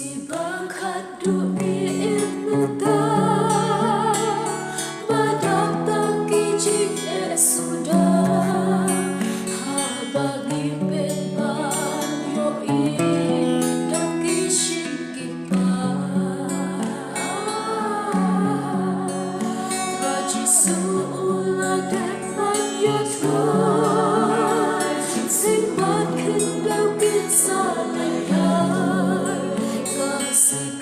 Si bangkat dunia muda badak taki jing sudah habagi penban yoi daki shingipa raji suula depan yatwa sing bat kendau kinsalai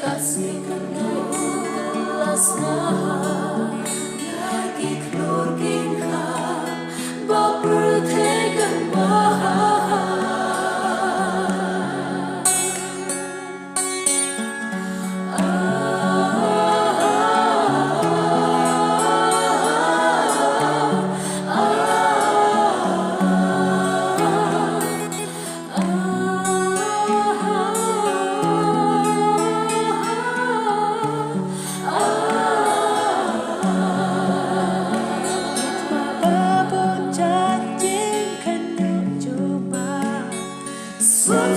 kasih kenal kelasna lagi keluarga bertegan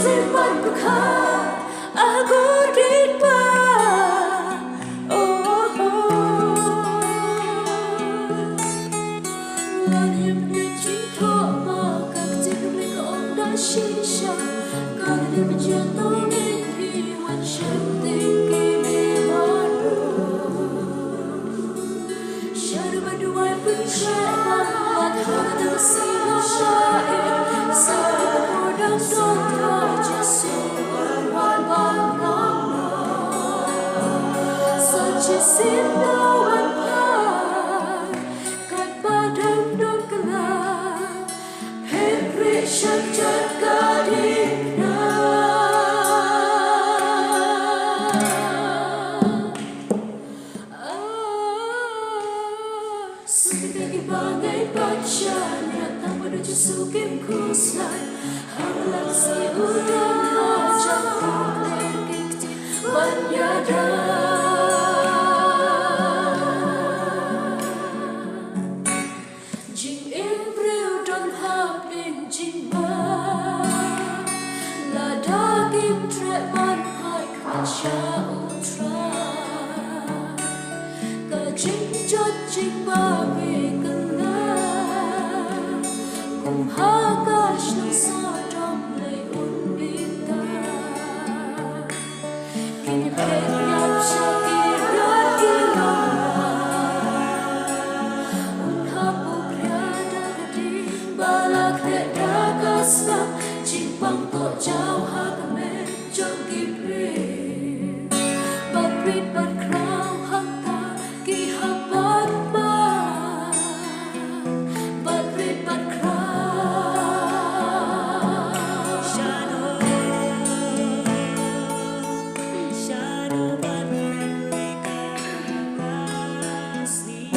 Sempat bukan aku rindu Lalim cinta maka kecil onda shisha Kali berjatuh mimpi wancam tinggi baru Syadu berdua berjalan Wadhana tersila syair Sari berpodang doa Sindawan pai kat badan dan gelap Henry syajat gadingna Sebagai bagai bacanya tanpa ada sukim kuslai Hamlan si udang hajat berlegik menyadar Chính cho chính ba vì cần ngã cùng hát ca trong gió trong lời ôn đi ta kỷ niệm nhập cho kỳ rất kỳ lòng hát buộc ra đã đi ba lạc đệ đã ca sắc chính bằng tổ trao hát ca mê trong kỳ riêng bật rít bật khao hát ta kỳ hát bật ba bật rít bật khao shadow bật see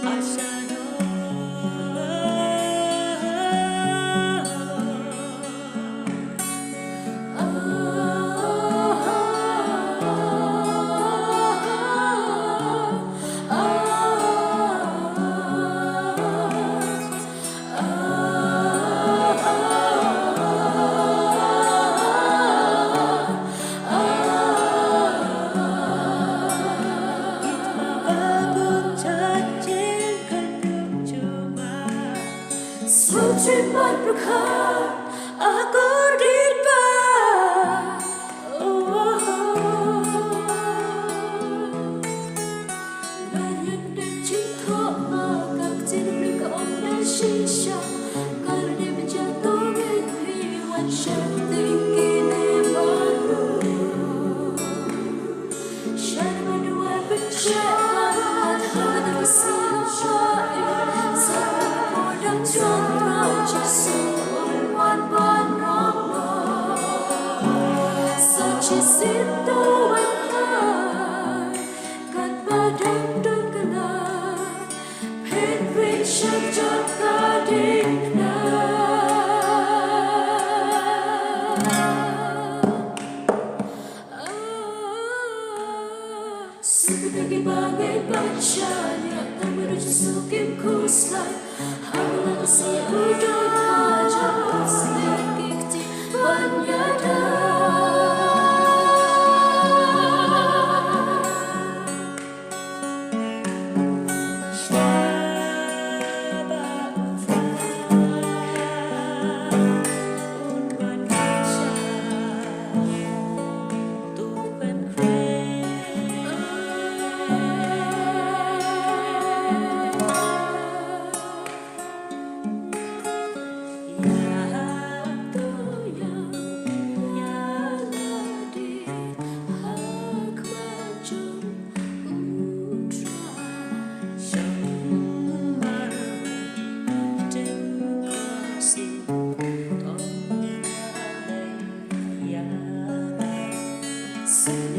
a shadow Suci berbuka aku rindu Banyak dan cinta maka kecil mereka onda shisha Kalau dia berjatuh mimpi wancam tinggi baru Syadu berdua berjalan Wadhana tersila syair Sari berpodang contra Jasuan ban rama Saci sindawan hai Kat badan dan gelap Henry syajat gadingna Sebagai bagai bacanya tak menuju sukim kuslai Hamlan si udang hajat sedikit Say